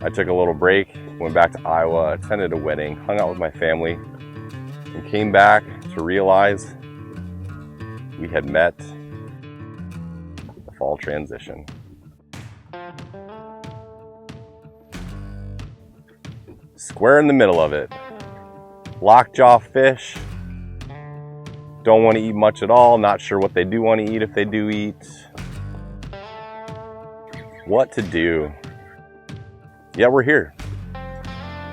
I took a little break, went back to Iowa, attended a wedding, hung out with my family, and came back to realize we had met the fall transition. Square in the middle of it. Lockjaw fish. Don't want to eat much at all. Not sure what they do want to eat if they do eat. What to do? Yeah, we're here.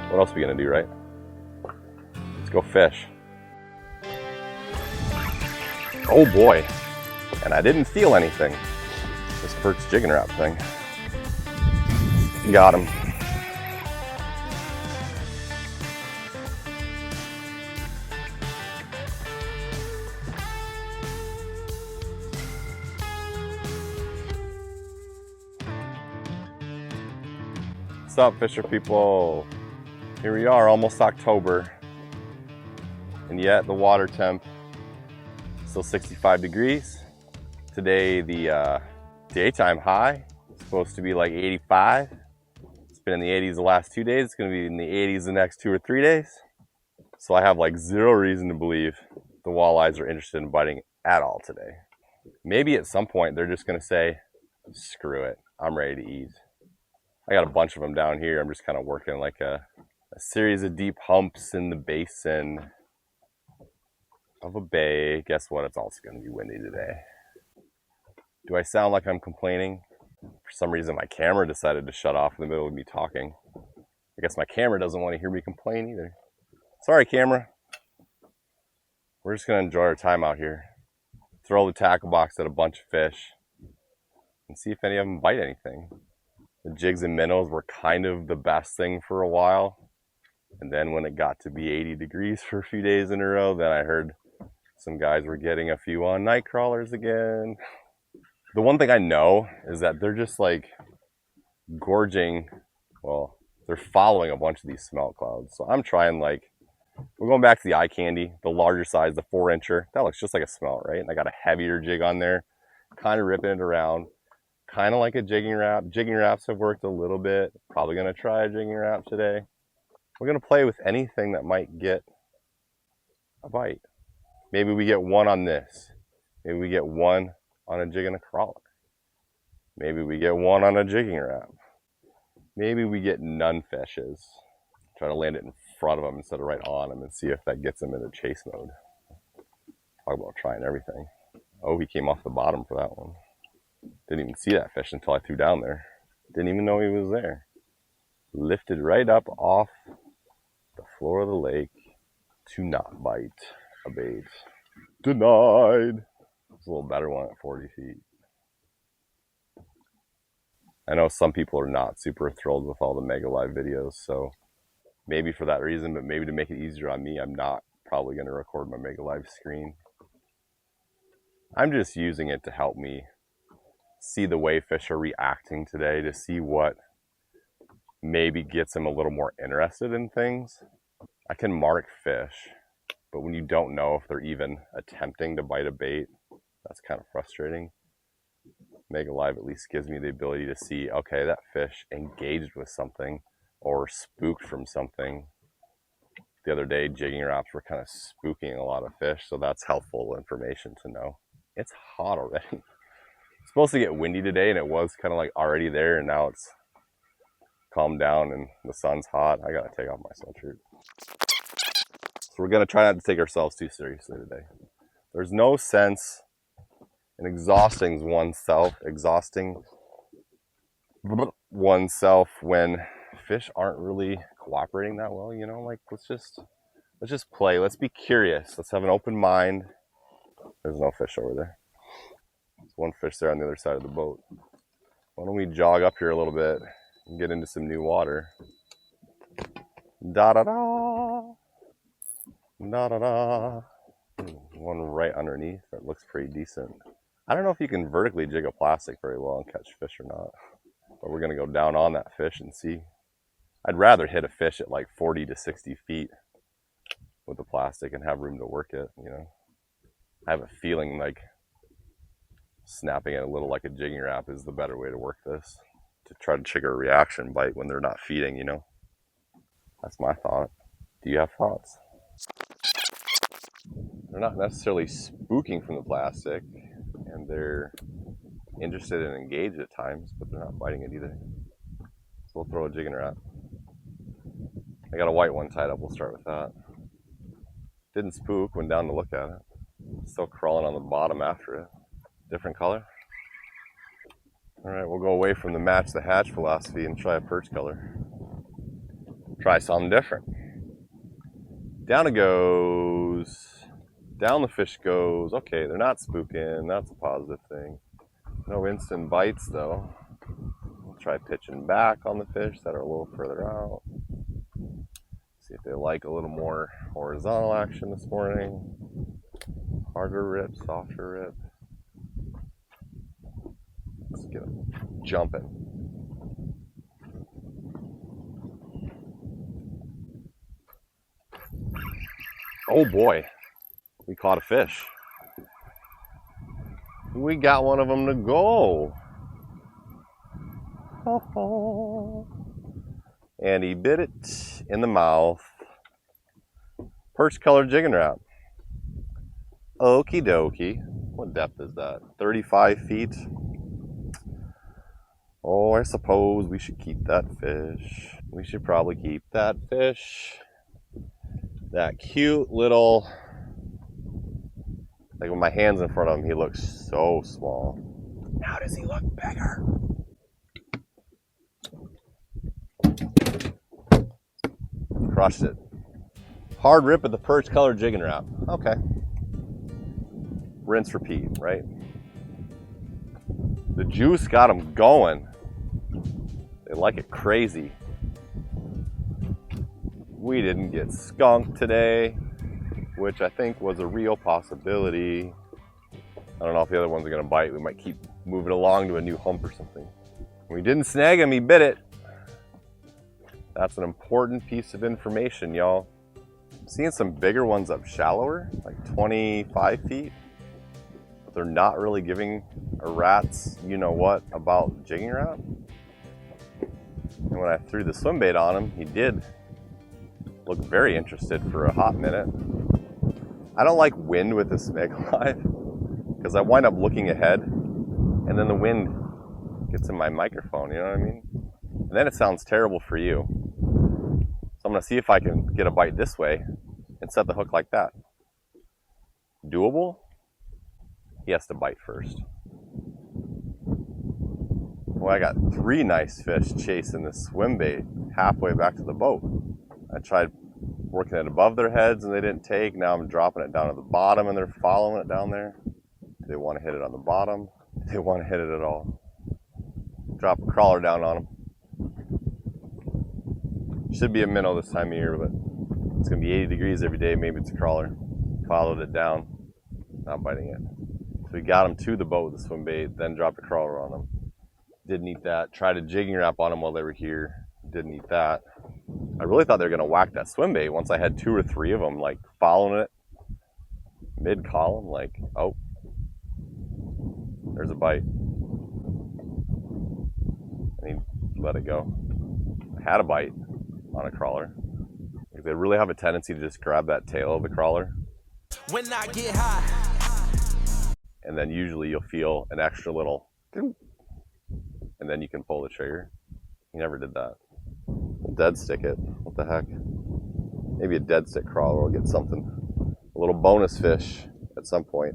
What else are we gonna do, right? Let's go fish. Oh boy. And I didn't feel anything. This perch jigging wrap thing. Got him. What's up, fisher people? Here we are, almost October, and yet the water temp still 65 degrees. Today the daytime high is supposed to be like 85. It's been in the 80s the last 2 days. It's going to be in the 80s the next 2 or 3 days. So I have like zero reason to believe the walleyes are interested in biting at all today. Maybe at some point they're just going to say, screw it, I'm ready to eat. I got a bunch of them down here. I'm just kind of working like a series of deep humps in the basin of a bay. Guess what? It's also going to be windy today. Do I sound like I'm complaining? For some reason, my camera decided to shut off in the middle of me talking. I guess my camera doesn't want to hear me complain either. Sorry, camera. We're just going to enjoy our time out here. Throw the tackle box at a bunch of fish and see if any of them bite anything. The jigs and minnows were kind of the best thing for a while. And then when it got to be 80 degrees for a few days in a row, then I heard some guys were getting a few on night crawlers again. The one thing I know is that they're just like gorging, well, they're following a bunch of these smelt clouds. So I'm trying we're going back to the eye candy, the larger size, the 4-incher. That looks just like a smelt, right? And I got a heavier jig on there, kind of ripping it around. Kind of like a jigging wrap. Jigging wraps have worked a little bit. Probably going to try a jigging wrap today. We're going to play with anything that might get a bite. Maybe we get one on this. Maybe we get one on a jig and a crawler. Maybe we get one on a jigging wrap. Maybe we get none fishes. Try to land it in front of them instead of right on them and see if that gets them into chase mode. Talk about trying everything. Oh, he came off the bottom for that one. Didn't even see that fish until I threw down there. Didn't even know he was there. Lifted right up off the floor of the lake to not bite a bait. Denied. It's a little better one at 40 feet. I know some people are not super thrilled with all the Mega Live videos, so maybe for that reason, but maybe to make it easier on me, I'm not probably going to record my Mega Live screen. I'm just using it to help me see the way fish are reacting today, to see what maybe gets them a little more interested in things. I can mark fish, but when you don't know if they're even attempting to bite a bait, that's kind of frustrating. Mega Live at least gives me the ability to see, okay, that fish engaged with something or spooked from something. The other day, jigging wraps were kind of spooking a lot of fish, so that's helpful information to know. It's hot already. It's supposed to get windy today, and it was kind of like already there, and now it's calmed down and the sun's hot. I gotta take off my sweatshirt. So we're gonna try not to take ourselves too seriously today. There's no sense in exhausting oneself when fish aren't really cooperating that well, you know, like let's just play. Let's be curious. Let's have an open mind. There's no fish over there. There's one fish there on the other side of the boat. Why don't we jog up here a little bit and get into some new water? Da da da, da da da. One right underneath that looks pretty decent. I don't know if you can vertically jig a plastic very well and catch fish or not, but we're gonna go down on that fish and see. I'd rather hit a fish at like 40 to 60 feet with the plastic and have room to work it, you know. I have a feeling like snapping it a little like a jigging wrap is the better way to work this. to try to trigger a reaction bite when they're not feeding, you know? That's my thought. Do you have thoughts? They're not necessarily spooking from the plastic, and they're interested and engaged at times, but they're not biting it either. So we'll throw a jigging wrap. I got a white one tied up, we'll start with that. Didn't spook, went down to look at it. Still crawling on the bottom after it. Different color. Alright, we'll go away from the match the hatch philosophy and try a perch color. Try something different. Down it goes. Down the fish goes. Okay, they're not spooking. That's a positive thing. No instant bites though. We'll try pitching back on the fish that are a little further out. See if they like a little more horizontal action this morning. Harder rip, softer rip. Let's get them jumping. Oh boy, we caught a fish. We got one of them to go. Oh. And he bit it in the mouth. Perch color jigging wrap. Okie dokie. What depth is that? 35 feet. Oh, I suppose we should keep that fish. We should probably keep that fish. That cute little, like with my hands in front of him, he looks so small. How does he look bigger? Crushed it. Hard rip of the perch color jigging wrap. Okay. Rinse, repeat, right? The juice got them going. They like it crazy. We didn't get skunked today, which I think was a real possibility. I don't know if the other ones are gonna bite. We might keep moving along to a new hump or something. We didn't snag him, he bit it. That's an important piece of information, y'all. I'm seeing some bigger ones up shallower, like 25 feet. But they're not really giving a rat's you-know-what about jigging wrap. And when I threw the swim bait on him, he did look very interested for a hot minute. I don't like wind with the snake alive because I wind up looking ahead and then the wind gets in my microphone, you know what I mean? And then it sounds terrible for you. So I'm gonna see if I can get a bite this way and set the hook like that. Doable? He has to bite first. Well, I got 3 nice fish chasing this swim bait halfway back to the boat. I tried working it above their heads and they didn't take. Now I'm dropping it down to the bottom and they're following it down there. Do they want to hit it on the bottom? Do they want to hit it at all? Drop a crawler down on them. Should be a minnow this time of year, but it's going to be 80 degrees every day. Maybe it's a crawler. Followed it down. Not biting it. So we got them to the boat with the swim bait, then dropped a crawler on them. Didn't eat that. Tried a jigging wrap on them while they were here. Didn't eat that. I really thought they were going to whack that swim bait once I had 2 or 3 of them like following it mid-column, like, oh, there's a bite. And he let it go. I had a bite on a crawler. Like, they really have a tendency to just grab that tail of the crawler. When I get high. And then usually you'll feel an extra little, and then you can pull the trigger. He never did that. We'll dead stick it. What the heck? Maybe a dead stick crawler will get something. A little bonus fish at some point.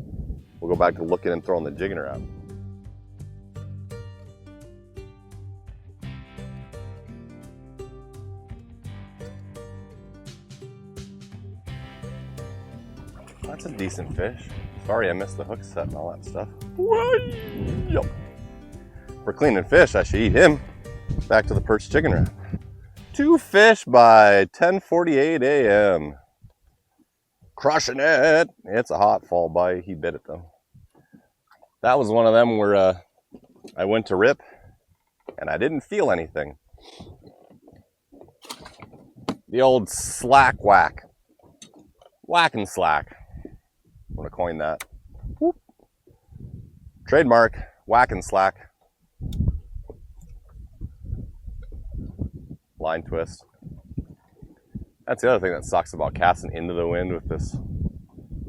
We'll go back to looking and throwing the jigging wrap. That's a decent fish. Sorry I missed the hook set and all that stuff. For cleaning fish, I should eat him. Back to the perch jigging wrap. 2 fish by 10:48 a.m. Crushing it. It's a hot fall bite. He bit it though. That was one of them where I went to rip and I didn't feel anything. The old slack whack. Whack and slack. I'm gonna coin that. Whoop. Trademark, whack and slack. line twist. That's the other thing that sucks about casting into the wind with this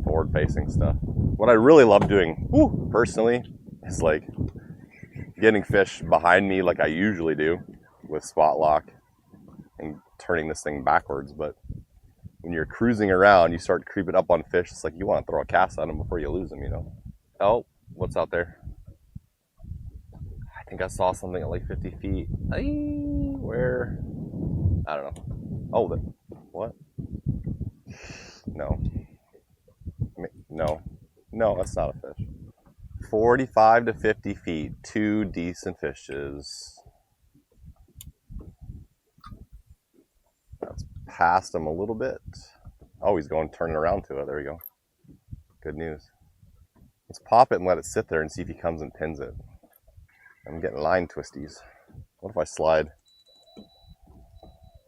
forward facing stuff. What I really love doing, personally, is like getting fish behind me like I usually do with spot lock and turning this thing backwards. But when you're cruising around, you start creeping up on fish. It's like you want to throw a cast on them before you lose them, you know? Oh, what's out there? I think I saw something at like 50 feet. Where? I don't know. Oh, what? No, that's not a fish. 45 to 50 feet, 2 decent fishes. That's past him a little bit. Oh, he's going turning around to it. There we go. Good news. Let's pop it and let it sit there and see if he comes and pins it. I'm getting line twisties. What if I slide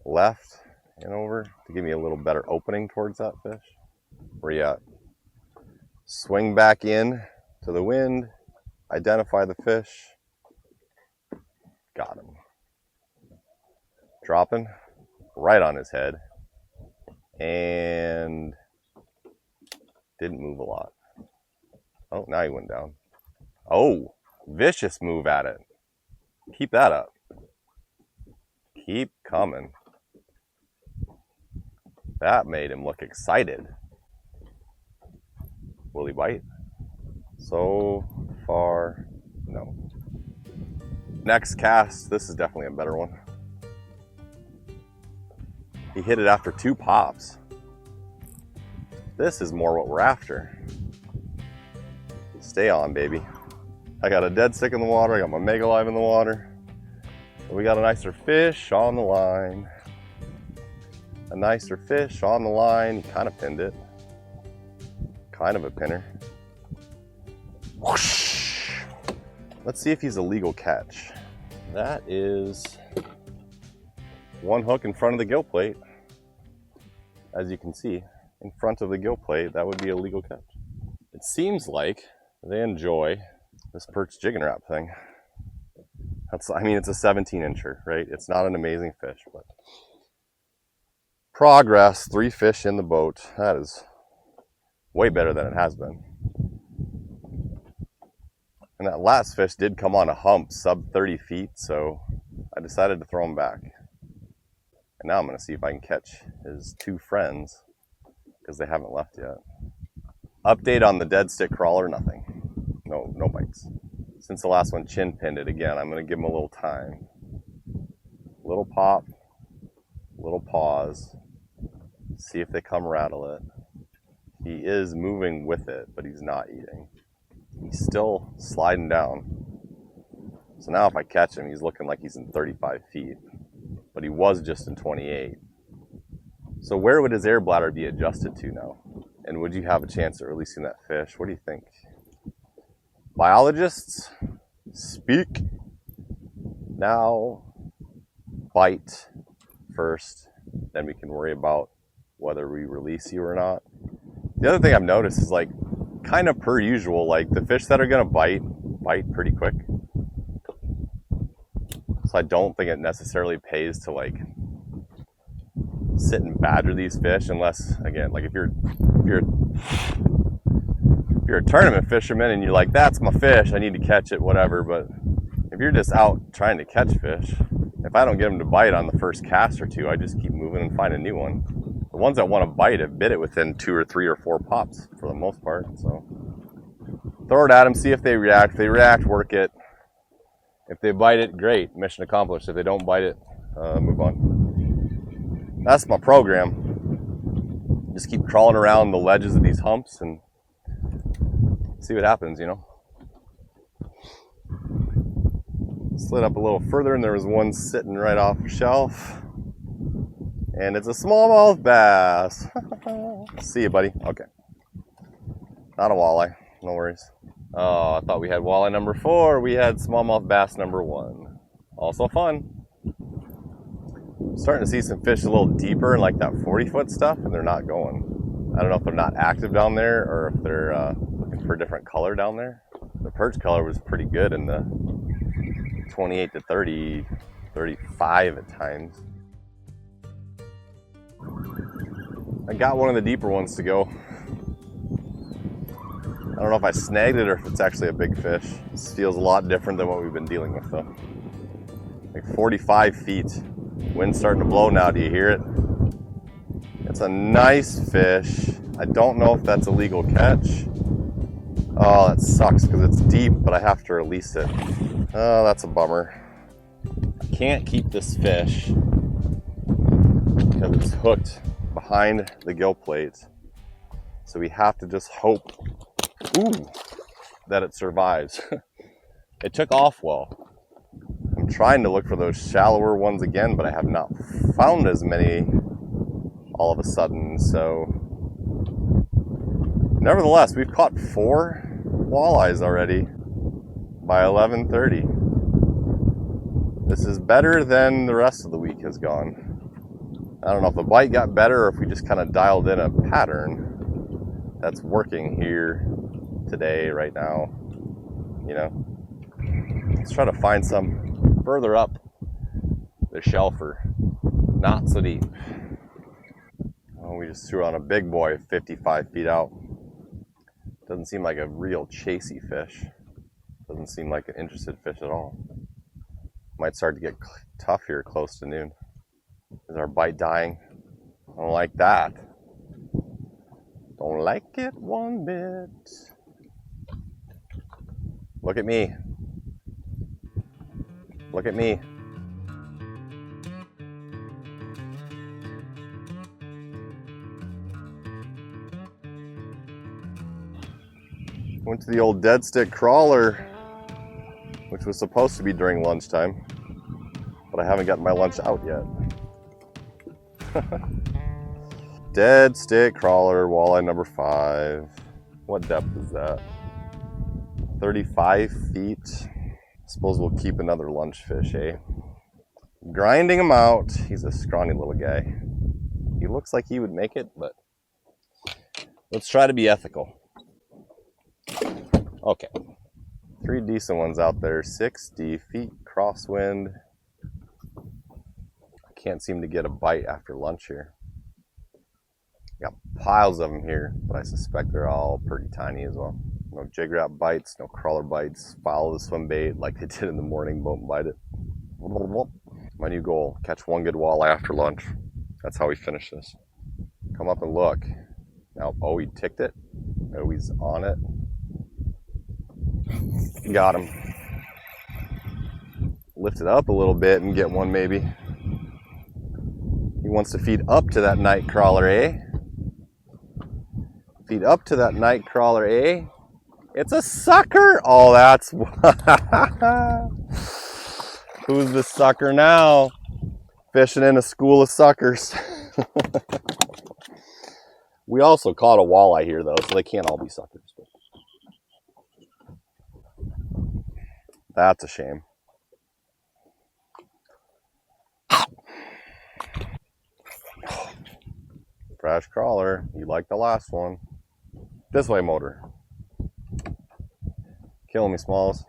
left and over to give me a little better opening towards that fish? Where you at? Swing back in to the wind, identify the fish. Got him. Dropping right on his head and didn't move a lot. Oh, now he went down. Oh, vicious move at it. Keep that up. Keep coming. That made him look excited. Will he bite? So far, no. Next cast, this is definitely a better one. He hit it after 2 pops. This is more what we're after. Stay on, baby. I got a dead stick in the water, I got my Mega Live in the water. And we got a nicer fish on the line. A nicer fish on the line. He kind of pinned it. Kind of a pinner. Whoosh. Let's see if he's a legal catch. That is 1 hook in front of the gill plate. As you can see, in front of the gill plate, that would be a legal catch. It seems like they enjoy this perch jigging wrap thing. I mean, it's a 17-incher, right? It's not an amazing fish, but progress, 3 fish in the boat. That is way better than it has been. And that last fish did come on a hump, sub 30 feet, so I decided to throw him back. And now I'm going to see if I can catch his 2 friends, because they haven't left yet. Update on the dead stick crawler, nothing. No bites. Since the last one chin pinned it again, I'm going to give him a little time. Little pop, little pause, see if they come rattle it. He is moving with it, but he's not eating. He's still sliding down. So now if I catch him, he's looking like he's in 35 feet, but he was just in 28. So where would his air bladder be adjusted to now? And would you have a chance at releasing that fish? What do you think? Biologists, speak. Now, bite first, then we can worry about whether we release you or not. The other thing I've noticed is, like, kind of per usual, like the fish that are gonna bite pretty quick. So I don't think it necessarily pays to like sit and badger these fish unless, again, like if you're a tournament fisherman and you're like, that's my fish, I need to catch it, whatever. But if you're just out trying to catch fish, if I don't get them to bite on the first cast or 2, I just keep moving and find a new one. The ones that want to bite have bit it within 2 or 3 or 4 pops for the most part. So throw it at them, see if they react. If they react, work it. If they bite it, great, mission accomplished. If they don't bite it, move on. That's my program. Just keep crawling around the ledges of these humps and see what happens, you know. Slid up a little further and there was one sitting right off the shelf. And it's a smallmouth bass. See you, buddy. Okay. Not a walleye. No worries. Oh, I thought we had walleye number 4. We had smallmouth bass number 1. Also fun. Starting to see some fish a little deeper in like that 40-foot stuff, and they're not going. I don't know if they're not active down there or if they're looking for a different color down there. The perch color was pretty good in the 28 to 30, 35 at times. I got one of the deeper ones to go. I don't know if I snagged it or if it's actually a big fish. This feels a lot different than what we've been dealing with though. Like 45 feet. Wind's starting to blow now, do you hear it? It's a nice fish. I don't know if that's a legal catch. Oh, that sucks because it's deep, but I have to release it. Oh, that's a bummer. I can't keep this fish because it's hooked behind the gill plate. So we have to just hope, that it survives. It took off well. I'm trying to look for those shallower ones again, but I have not found as many all of a sudden. So nevertheless, we've caught 4 walleyes already by 11:30. This is better than the rest of the week has gone. I don't know if the bite got better or if we just kind of dialed in a pattern that's working here today, right now. You know, let's try to find some further up the shelfer, not so deep. Oh, we just threw on a big boy 55 feet out. Doesn't seem like a real chasey fish. Doesn't seem like an interested fish at all. Might start to get tough here close to noon. Is our bite dying? I don't like that. Don't like it one bit. Look at me. Look at me. Went to the old dead stick crawler, which was supposed to be during lunchtime, but I haven't gotten my lunch out yet. Dead stick crawler, walleye number 5. What depth is that? 35 feet. Suppose we'll keep another lunch fish, eh? Grinding him out. He's a scrawny little guy. He looks like he would make it, but let's try to be ethical. Okay. 3 decent ones out there. 60 feet crosswind. I can't seem to get a bite after lunch here. Got piles of them here, but I suspect they're all pretty tiny as well. No jig wrap bites, no crawler bites. Follow the swim bait like they did in the morning, won't bite it. My new goal, catch 1 good walleye after lunch. That's how we finish this. Come up and look. Now, oh, he ticked it. Oh, he's on it. Got him. Lift it up a little bit and get one maybe. He wants to feed up to that night crawler, eh? Feed up to that night crawler, eh? It's a sucker! Oh, that's... Who's the sucker now? Fishing in a school of suckers. We also caught a walleye here, though, so they can't all be suckers. That's a shame. Fresh crawler. You like the last one. This way, motor. Killing me, Smalls.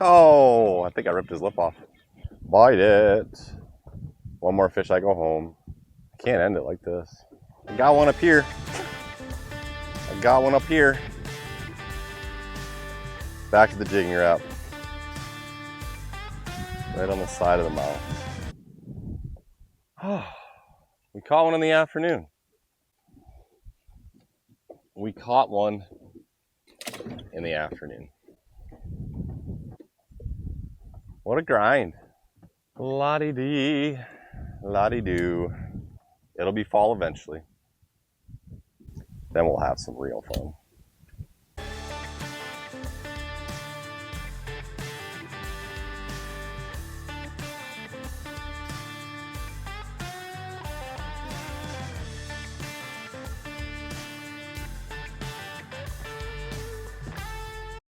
Oh, I think I ripped his lip off. Bite it. One more fish, I go home. I can't end it like this. I got one up here. I got one up here. Back to the jigging wrap. Right on the side of the mouth. We caught one in the afternoon. We caught one in the afternoon. What a grind. La-dee-dee, la-dee-doo. It'll be fall eventually. Then we'll have some real fun.